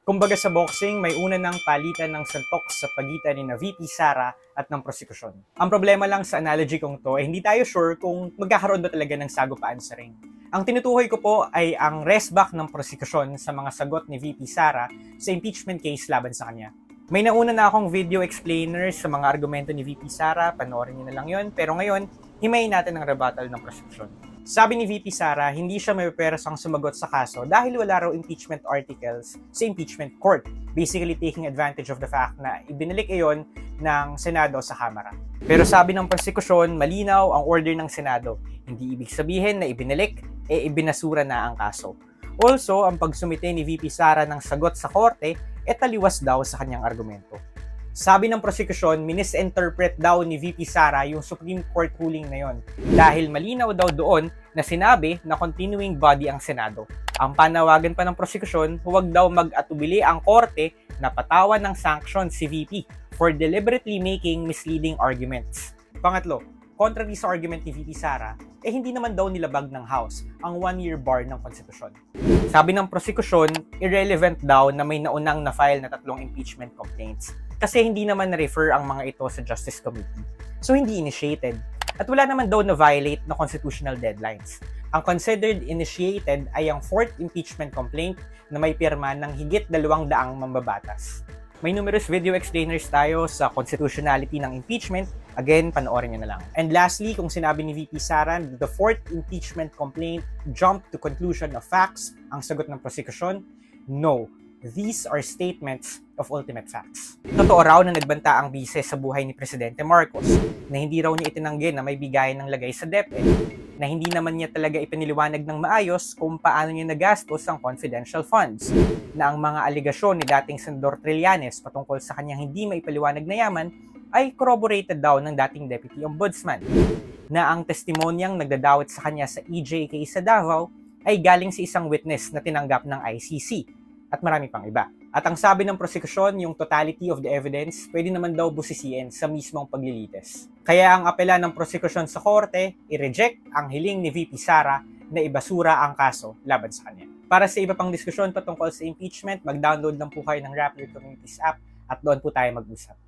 Kumbaga sa boxing, may una ng palitan ng suntok sa pagitan ni na VP Sara at ng prosekusyon. Ang problema lang sa analogy kong to ay hindi tayo sure kung magkakaroon ba talaga ng sagupaan sa ring. Ang tinutukoy ko po ay ang restback ng prosekusyon sa mga sagot ni VP Sara sa impeachment case laban sa kanya. May nauna na akong video explainer sa mga argumento ni VP Sara, panoorin niyo na lang yon. Pero ngayon, himayin natin ang rebuttal ng prosekusyon. Sabi ni VP Sara, hindi siya may perasang sumagot sa kaso dahil wala raw impeachment articles sa impeachment court. Basically taking advantage of the fact na ibinalik iyon ng Senado sa Kamara. Pero sabi ng prosekusyon, malinaw ang order ng Senado. Hindi ibig sabihin na ibinalik, ibinasura na ang kaso. Also, ang pagsumite ni VP Sara ng sagot sa korte, taliwas daw sa kanyang argumento. Sabi ng prosekusyon, misinterpret daw ni VP Sara yung Supreme Court ruling na yon dahil malinaw daw doon na sinabi na continuing body ang Senado. Ang panawagan pa ng prosekusyon, huwag daw mag-atubili ang korte na patawan ng sanction si VP for deliberately making misleading arguments. Pangatlo, contrary sa argument ni VP Sara, hindi naman daw nilabag ng House ang 1-year bar ng konstitusyon. Sabi ng prosekusyon, irrelevant daw na may naunang na-file na 3 impeachment complaints kasi hindi naman na-refer ang mga ito sa Justice Committee. So hindi initiated. At wala naman daw na-violate na constitutional deadlines. Ang considered initiated ay ang 4th impeachment complaint na may pirma ng higit 200 mambabatas. May numerous video explainers tayo sa constitutionality ng impeachment. Again, panoorin nyo na lang. And lastly, kung sinabi ni VP Sara, the 4th impeachment complaint jumped to conclusion of facts, ang sagot ng prosecution, no. These are statements of ultimate facts. Totoo raw na nagbanta ang bise sa buhay ni Presidente Marcos, na hindi raw niya itinanggi na may bigayan ng lagay sa DepEd, na hindi naman niya talaga ipiniliwanag ng maayos kung paano niya nagastos ang confidential funds, na ang mga aligasyon ni dating Senador Trillanes patungkol sa kanyang hindi maipaliwanag na yaman ay corroborated daw ng dating Deputy Ombudsman, na ang testimonyang nagdadawit sa kanya sa EJK sa Davao ay galing sa isang witness na tinanggap ng ICC, at marami pang iba. At ang sabi ng prosekusyon, yung totality of the evidence, pwede naman daw busisiin sa mismong paglilitis. Kaya ang apela ng prosekusyon sa korte, i-reject ang hiling ni VP Sara na ibasura ang kaso laban sa kanya. Para sa iba pang diskusyon patungkol sa impeachment, mag-download lang po kayo ng Rappler Communities app at doon po tayo mag-usap.